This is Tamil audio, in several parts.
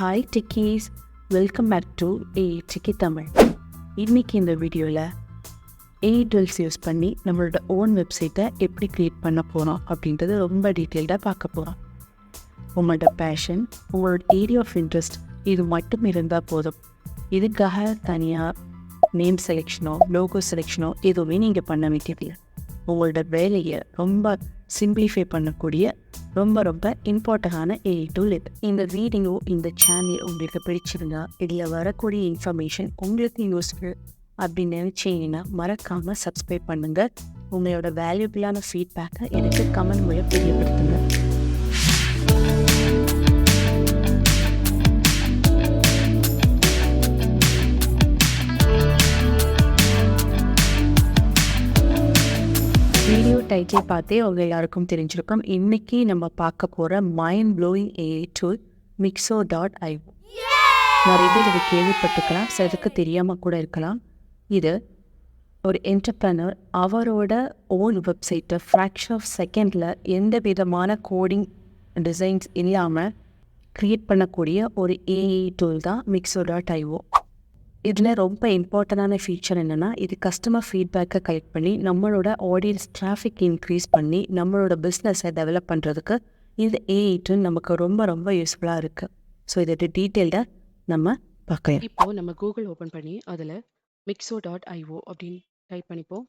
Hi techies, welcome back to Techie Tamil. இன்றைக்கி இந்த வீடியோவில் ஏஐ டூல்ஸ் யூஸ் பண்ணி நம்மளோட ஓன் வெப்சைட்டை எப்படி க்ரியேட் பண்ண போகிறோம் அப்படின்றது ரொம்ப டீட்டெயில்டாக பார்க்க போகிறோம். உங்களோட பேஷன், உங்களோட ஏரியா ஆஃப் இன்ட்ரெஸ்ட் இது மட்டும் இருந்தால் போதும். இதுக்காக தனியாக நேம் செலெக்ஷனோ லோகோ செலெக்ஷனோ எதுவுமே நீங்கள் பண்ண வேண்டியதில்லை. உங்களோட வேலையை ரொம்ப சிம்பிளிஃபை பண்ணக்கூடிய ரொம்ப இம்பார்ட்டண்டான ஏஐ டூல் இது. இந்த வீடியோ, இந்த சேனல் உங்களுக்கு பிடிச்சிருந்தா, இதில் வரக்கூடிய இன்ஃபர்மேஷன் உங்களுக்கு யூஸ்ஃபுல் அப்படின்னு நினச்சிங்கன்னா மறக்காமல் சப்ஸ்கிரைப் பண்ணுங்கள். உங்களோட வேல்யூபிளான ஃபீட்பேக்கை எனக்கு கமெண்ட் மூலம் தெரியப்படுத்துங்க. வீடியோ டைட்டில் பார்த்தே உங்கள் எல்லாருக்கும் தெரிஞ்சிருக்கும். இன்றைக்கி நம்ம பார்க்க போகிற mind blowing AI tool Mixo.io. நிறைய பேர் இதை கேள்விப்பட்டிருக்கலாம், சிலருக்கு தெரியாமல் கூட இருக்கலாம். இது ஒரு என்டர்ப்ரனர் அவரோட ஓன் வெப்சைட்டை ஃப்ராக்ஷன் ஆஃப் செகண்டில் எந்த விதமான கோடிங் டிசைன்ஸ் இல்லாமல் க்ரியேட் பண்ணக்கூடிய ஒரு ஏஐ டூல் தான் Mixo.io. இதில் ரொம்ப இம்பார்ட்டண்டான ஃபீச்சர் என்னென்னா, இது கஸ்டமர் ஃபீட்பேக்கை கலெக்ட் பண்ணி நம்மளோட ஆடியன்ஸ் டிராஃபிக் இன்க்ரீஸ் பண்ணி நம்மளோட பிஸ்னஸை டெவலப் பண்ணுறதுக்கு இந்த ஏஐ டூல் நமக்கு ரொம்ப யூஸ்ஃபுல்லாக இருக்குது. ஸோ இதை டீட்டெயில்டாக நம்ம பார்க்கலாம். இப்போது நம்ம கூகுள் ஓப்பன் பண்ணி அதில் Mixo.io அப்படின்னு டைப் பண்ணிப்போம்.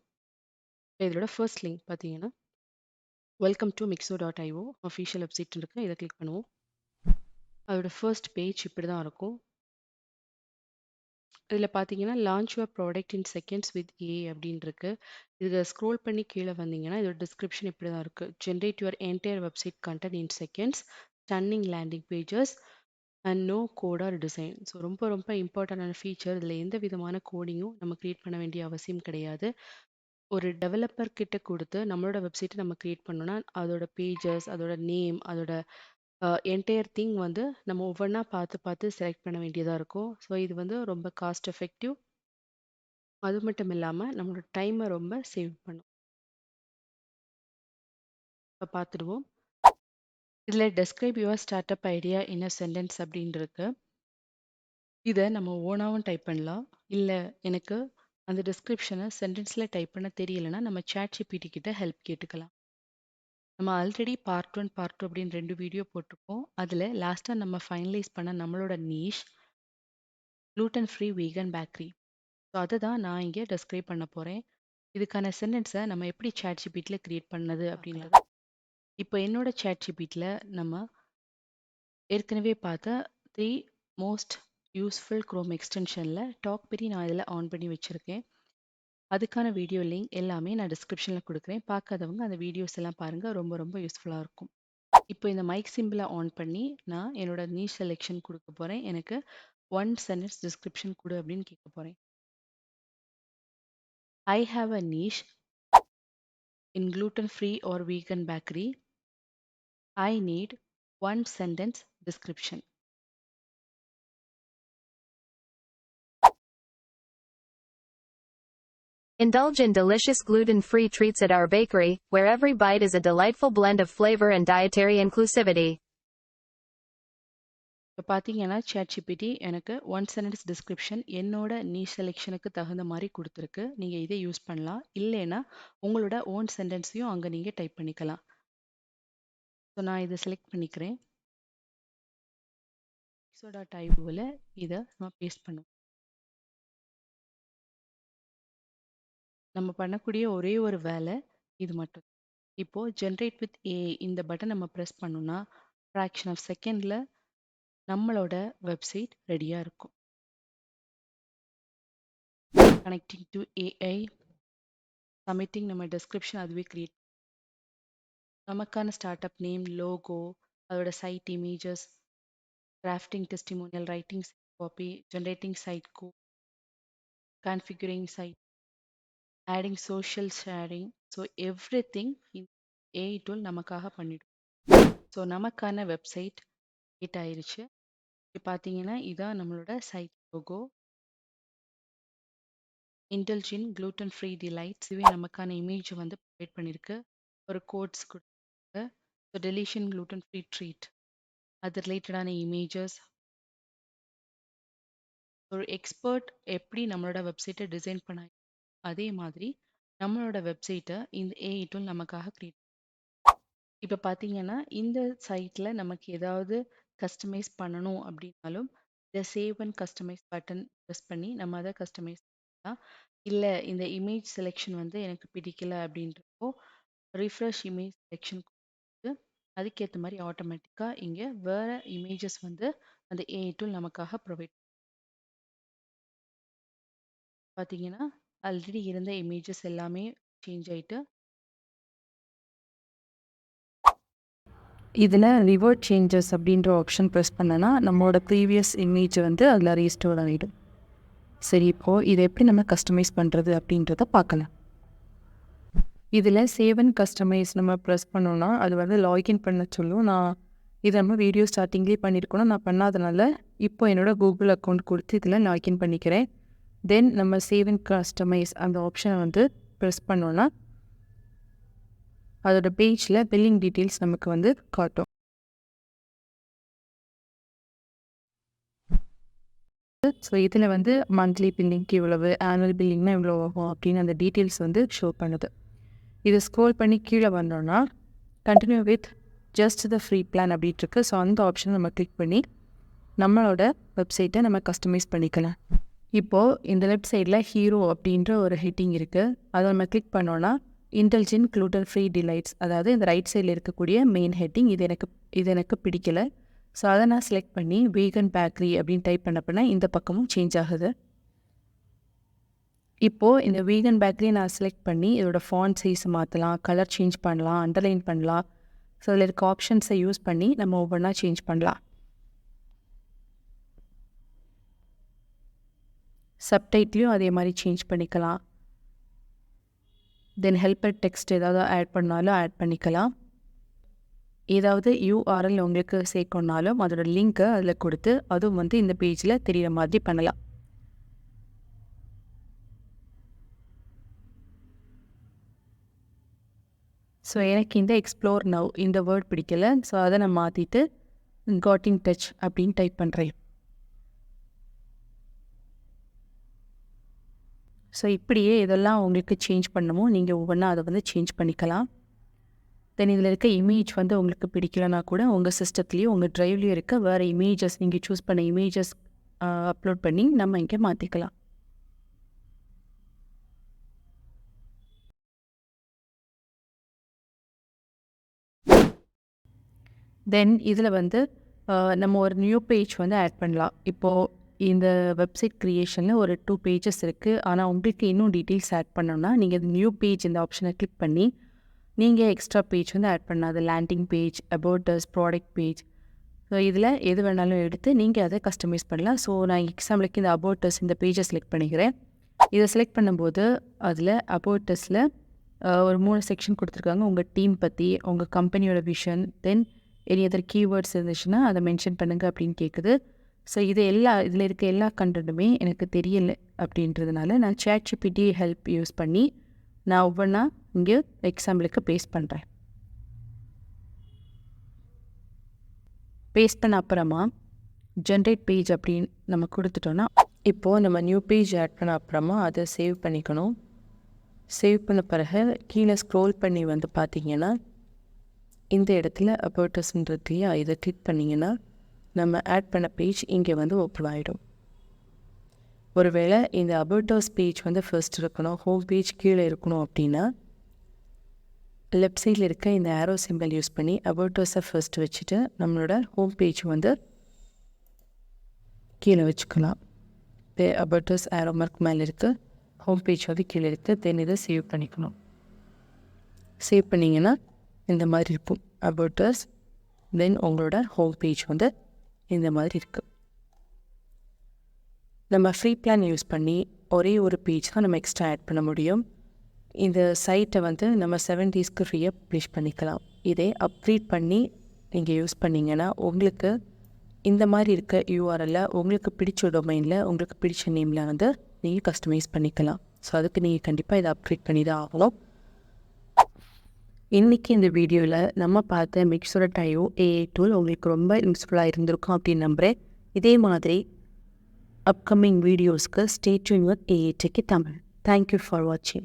இதோட ஃபர்ஸ்ட் லிங்க் பார்த்தீங்கன்னா welcome to Mixo.io official website இருக்குது. இதை கிளிக் பண்ணுவோம். அதோட ஃபர்ஸ்ட் பேஜ் இப்படி தான் இருக்கும். இதில் பார்த்தீங்கன்னா launch your product in seconds with a அப்படின்னு இருக்கு. இதை ஸ்க்ரோல் பண்ணி கீழே வந்தீங்கன்னா இதோட டிஸ்கிரிப்ஷன் இப்படி தான் இருக்குது. Generate your entire website content in seconds, stunning landing pages and no code or design. So ரொம்ப இம்பார்ட்டண்டான ஃபீச்சர். இதில் எந்த விதமான கோடிங்கும் நம்ம க்ரியேட் பண்ண வேண்டிய அவசியம் கிடையாது. ஒரு டெவலப்பர் கிட்ட கொடுத்து நம்மளோட வெப்சைட்டை நம்ம க்ரியேட் பண்ணோன்னா அதோட பேஜஸ், அதோட நேம், அதோட என்டையர் திங் வந்து நம்ம ஒவ்வொன்றா பார்த்து செலக்ட் பண்ண வேண்டியதாக இருக்கும். ஸோ இது வந்து ரொம்ப காஸ்ட் எஃபெக்டிவ். அது மட்டும் இல்லாமல் நம்மளோட டைமை ரொம்ப சேவ் பண்ணும். இப்போ பார்த்துடுவோம். இதில் describe your start up idea in a sentence அப்படின்னு இருக்கு. இதை நம்ம ஓனாகவும் டைப் பண்ணலாம். இல்லை எனக்கு அந்த டிஸ்கிரிப்ஷனை சென்டென்ஸில் டைப் பண்ண தெரியலைன்னா நம்ம ChatGPT கிட்ட ஹெல்ப் கேட்டுக்கலாம். நம்ம ஆல்ரெடி பார்ட் 1 பார்ட் 2 அப்படின்னு 2 வீடியோ போட்டிருக்கோம். அதில் லாஸ்ட்டாக நம்ம ஃபைனலைஸ் பண்ண நம்மளோட niche gluten free vegan bakery. So அதை தான் நான் இங்கே டெஸ்கிரைப் பண்ண போகிறேன். இதுக்கான சென்டென்ஸை நம்ம எப்படி ChatGPTயில் க்ரியேட் பண்ணது அப்படிங்கிறது. இப்போ என்னோட ChatGPTயில் நம்ம ஏற்கனவே பார்த்த 3 மோஸ்ட் யூஸ்ஃபுல் க்ரோம் எக்ஸ்டென்ஷனில் டாக் பெரி நான் இதில் ஆன் பண்ணி வச்சுருக்கேன். அதுக்கான வீடியோ லிங்க் எல்லாமே நான் டிஸ்கிரிப்ஷனில் கொடுக்குறேன். பார்க்காதவங்க அந்த வீடியோஸ் எல்லாம் பாருங்கள், ரொம்ப யூஸ்ஃபுல்லாக இருக்கும். இப்போ இந்த மைக் சிம்பிளை ஆன் பண்ணி நான் என்னோட நீஷ் செலெக்ஷன் கொடுக்க போகிறேன். எனக்கு 1 சென்டென்ஸ் டிஸ்கிரிப்ஷன் கொடு அப்படின்னு கேட்க போகிறேன். I have a niche in gluten-free or vegan bakery. I need 1 sentence description. Indulge in delicious gluten-free treats at our bakery, where every bite is a delightful blend of flavor and dietary inclusivity. இப்போ பார்த்தீங்கன்னா ChatGPT எனக்கு 1 sentence description என்னோட நீஷ் செலெக்ஷனுக்கு தகுந்த மாதிரி கொடுத்துருக்கு. நீங்கள் இதை யூஸ் பண்ணலாம். இல்லைன்னா உங்களோட ஓன் சென்டென்ஸையும் அங்கே நீங்கள் டைப் பண்ணிக்கலாம். ஸோ நான் இதை செலக்ட் பண்ணிக்கிறேன். Mixo.ioவில் இதை நம்ம பேஸ்ட் பண்ணுவோம். நம்ம பண்ணக்கூடிய ஒரே ஒரு வேலை இது மட்டும். இப்போது ஜென்ரேட் வித் ஏஐ இந்த பட்டன் நம்ம ப்ரெஸ் பண்ணோம்னா ஃப்ராக்ஷன் ஆஃப் செகண்டில் நம்மளோட வெப்சைட் ரெடியாக இருக்கும். கனெக்டிங் டு ஏஐ, சப்மிட்டிங் நம்ம டிஸ்கிரிப்ஷன் அதுவே க்ரியேட். நமக்கான ஸ்டார்ட் அப் நேம், லோகோ, அதோட site images, crafting testimonial, writing copy, generating site code, configuring site, adding social sharing. So everything AI tool நமக்காக பண்ணிடும். ஸோ நமக்கான வெப்சைட் கிரியேட் ஆயிருச்சு. இப்போ பார்த்தீங்கன்னா இதான் நம்மளோட site logo. Indulge in gluten-free delights. இதுவே நமக்கான இமேஜ் வந்து ப்ரொவைட் பண்ணியிருக்கு. ஒரு கோட்ஸ் கொடுத்துருக்கு. ஸோ டெலிஷன் gluten-free ட்ரீட், அது ரிலேட்டடான இமேஜஸ், ஒரு எக்ஸ்பர்ட் எப்படி நம்மளோட வெப்சைட்டை டிசைன் பண்ண அதே மாதிரி நம்மளோட வெப்சைட்டை இந்த ஏஐ டூல் நமக்காக கிரியேட். இப்போ பார்த்தீங்கன்னா இந்த சைட்ல நமக்கு ஏதாவது கஸ்டமைஸ் பண்ணணும் அப்படின்னாலும் இந்த save and customise button press பண்ணி நம்ம அதை கஸ்டமைஸ் பண்ணலாம். இல்லை இந்த இமேஜ் செலெக்ஷன் வந்து எனக்கு பிடிக்கல அப்படின்றப்போ ரிஃப்ரெஷ் இமேஜ் செலெக்ஷன் அதுக்கேற்ற மாதிரி ஆட்டோமேட்டிக்காக இங்கே வேற இமேஜஸ் வந்து அந்த ஏஐ டூல் நமக்காக ப்ரொவைட். பார்த்தீங்கன்னா ஆல்ரெடி இருந்த இமேஜஸ் எல்லாமே சேஞ்ச் ஆயிட்டு இதில் ரிவர்ட் சேஞ்சஸ் அப்படின்ற ஆப்ஷன் ப்ரெஸ் பண்ணனா நம்மளோட ப்ரீவியஸ் இமேஜ் வந்து அதில் ரீஸ்டோர் ஆகிடும். சரி, இப்போது இதை எப்படி நம்ம கஸ்டமைஸ் பண்ணுறது அப்படின்றத பார்க்கலாம். இதில் சேவ் அண்ட் கஸ்டமைஸ் நம்ம ப்ரெஸ் பண்ணோன்னா அது வந்து லாகின் பண்ண சொல்லும். நான் இதை நம்ம வீடியோ ஸ்டார்டிங்லேயே பண்ணியிருக்கணும், நான் பண்ணாதனால இப்போ என்னோடய கூகுள் அக்கௌண்ட் கொடுத்து இதில் லாகின் பண்ணிக்கிறேன். தென் நம்ம சேவ் அண்ட் கஸ்டமைஸ் அந்த ஆப்ஷனை வந்து ப்ரெஸ் பண்ணோன்னா அதோட பேஜில் பில்லிங் டீட்டெயில்ஸ் நமக்கு வந்து காட்டும். ஸோ இதில் வந்து மந்த்லி பில்லிங்க்கு இவ்வளவு, ஆனுவல் பில்லிங்னா இவ்வளோ ஆகும் அப்படின்னு அந்த டீட்டெயில்ஸ் வந்து ஷோ பண்ணுது. இதை ஸ்க்ரோல் பண்ணி கீழே வந்தோன்னா continue with just the free plan அப்படின்ட்டு இருக்கு. ஸோ அந்த ஆப்ஷனை நம்ம கிளிக் பண்ணி நம்மளோட வெப்சைட்டை நம்ம கஸ்டமைஸ் பண்ணிக்கலாம். இப்போது இந்த லெஃப்ட் சைடில் ஹீரோ அப்படின்ற ஒரு ஹெட்டிங் இருக்குது. அதை நம்ம கிளிக் பண்ணோன்னா இன்டெலிஜென்ட் க்ளூட்டன் ஃப்ரீ டிலைட்ஸ், அதாவது இந்த ரைட் சைடில் இருக்கக்கூடிய மெயின் ஹெட்டிங் இது எனக்கு பிடிக்கலை. ஸோ அதை நான் செலக்ட் பண்ணி வீகன் பேக்கரி அப்படின்னு டைப் பண்ண இந்த பக்கமும் சேஞ்ச் ஆகுது. இப்போது இந்த வீகன் பேக்கரியை நான் செலக்ட் பண்ணி இதோட ஃபாண்ட் சைஸை மாற்றலாம், கலர் சேஞ்ச் பண்ணலாம், அண்டர்லைன் பண்ணலாம். ஸோ அதில் இருக்க ஆப்ஷன்ஸை யூஸ் பண்ணி நம்ம ஒவ்வொன்றா சேஞ்ச் பண்ணலாம். சப்டைட்லையும் அதே மாதிரி சேஞ்ச் பண்ணிக்கலாம். தென் ஹெல்ப்பர் டெக்ஸ்ட் ஏதாவது ஆட் பண்ணாலும் ஆட் பண்ணிக்கலாம். ஏதாவது யூஆர்எல் உங்களுக்கு சேர்க்கணுன்னாலும் அதோட லிங்க்கை அதில் கொடுத்து அதுவும் வந்து இந்த பேஜில் தெரிகிற மாதிரி பண்ணலாம். ஸோ எனக்கு இந்த எக்ஸ்ப்ளோர் நவ் இந்த வேர்ட் பிடிக்கல. ஸோ அதை நான் மாற்றிட்டு காட் இன் டச் அப்படின்னு டைப் பண்ணுறேன். ஸோ இப்படியே இதெல்லாம் உங்களுக்கு சேஞ்ச் பண்ணமோ நீங்கள் ஒவ்வொன்றா அதை வந்து சேஞ்ச் பண்ணிக்கலாம். தென் இதில் இருக்க இமேஜ் வந்து உங்களுக்கு பிடிக்கலனா கூட உங்கள் சிஸ்டத்துலேயும் உங்கள் ட்ரைவ்லேயும் இருக்க வேறு இமேஜஸ் நீங்கள் சூஸ் பண்ண இமேஜஸ் அப்லோட் பண்ணி நம்ம இங்கே மாற்றிக்கலாம். தென் இதில் வந்து நம்ம ஒரு நியூ பேஜ் வந்து ஆட் பண்ணலாம். இப்போது இந்த வெப்சைட் க்ரியேஷனில் ஒரு 2 பேஜஸ் இருக்குது. ஆனால் உங்களுக்கு இன்னும் டீட்டெயில்ஸ் ஆட் பண்ணணும்னா நீங்கள் நியூ பேஜ் இந்த ஆப்ஷனை கிளிக் பண்ணி நீங்கள் எக்ஸ்ட்ரா பேஜ் வந்து ஆட் பண்ணலாம். அது landing page, about us, product page. So இதில் எது வேணாலும் எடுத்து நீங்கள் அதை கஸ்டமைஸ் பண்ணலாம். ஸோ நான் எக்ஸாம்பிளுக்கு இந்த அபவுட் அஸ் இந்த பேஜை செலக்ட் பண்ணிக்கிறேன். இதை செலக்ட் பண்ணும்போது அதில் அபவுட் அஸில் ஒரு 3 செக்ஷன் கொடுத்துருக்காங்க. உங்கள் டீம் பற்றி, உங்கள் கம்பெனியோட விஷன், தென் எனி அதர் கீவேர்ட்ஸ் இருந்துச்சுன்னா அதை மென்ஷன் பண்ணுங்கள் அப்படின்னு கேட்குது. ஸோ இதில் இருக்க எல்லா கண்டென்ட்டுமே எனக்கு தெரியலை அப்படின்றதுனால நான் ChatGPT ஹெல்ப் யூஸ் பண்ணி நான் ஒவ்வொன்றா இங்கே எக்ஸாம்பிளுக்கு பேஸ்ட் பண்ணுறேன். பேஸ்ட் பண்ண அப்புறமா ஜென்ரேட் பேஜ் அப்படின்னு நம்ம கொடுத்துட்டோன்னா இப்போது நம்ம நியூ பேஜ் ஆட் பண்ண அப்புறமா அதை சேவ் பண்ணிக்கணும். சேவ் பண்ண பிறகு கீழே ஸ்க்ரோல் பண்ணி வந்து பார்த்திங்கன்னா இந்த இடத்துல அபவுட் அஸ்ன்றது இதை கிளிக் பண்ணிங்கன்னா நம்ம ஆட் பண்ண பேஜ் இங்கே வந்து ஓப்பன் ஆகிடும். ஒருவேளை இந்த அபவுட் அஸ் பேஜ் வந்து ஃபர்ஸ்ட் இருக்கணும், ஹோம் பேஜ் கீழே இருக்கணும் அப்படின்னா லெஃப்ட் சைடில் இருக்க இந்த ஆரோ சிம்பிள் யூஸ் பண்ணி அபவுட் அஸை ஃபர்ஸ்ட் வச்சுட்டு நம்மளோட ஹோம் பேஜ் வந்து கீழே வச்சுக்கலாம். அபவுட் அஸ் ஆரோ மார்க் மேலே இருக்குது, ஹோம் பேஜ் வந்து கீழே இருக்குது. தென் இதை சேவ் பண்ணிக்கணும். சேவ் பண்ணிங்கன்னா இந்த மாதிரி இருக்கும் அபவுட் அஸ். தென் உங்களோட ஹோம் பேஜ் வந்து இந்த மாதிரி இருக்குது. நம்ம ஃப்ரீ பிளான் யூஸ் பண்ணி ஒரே ஒரு பேஜ் தான் நம்ம எக்ஸ்ட்ரா ஆட் பண்ண முடியும். இந்த சைட்டை வந்து நம்ம 7 daysக்கு ஃப்ரீயாக பப்ளிஷ் பண்ணிக்கலாம். இதே அப்கிரேட் பண்ணி நீங்கள் யூஸ் பண்ணிங்கன்னா உங்களுக்கு இந்த மாதிரி இருக்க யூஆர்எல்ல உங்களுக்கு பிடிச்ச டொமைனில் உங்களுக்கு பிடிச்ச நேமில் வந்து நீங்கள் கஸ்டமைஸ் பண்ணிக்கலாம். ஸோ அதுக்கு நீங்கள் கண்டிப்பாக இதை அப்கிரேட் பண்ணி தான் ஆகணும். இன்றைக்கி இந்த வீடியோவில் நம்ம பார்த்த Mixo.io AI டூல் உங்களுக்கு ரொம்ப யூஸ்ஃபுல்லாக இருந்திருக்கும் அப்படின்னு நம்புகிறேன். இதே மாதிரி அப்கமிங் வீடியோஸ்க்கு stay tuned with AI techie Tamil. Thank you for வாட்சிங்.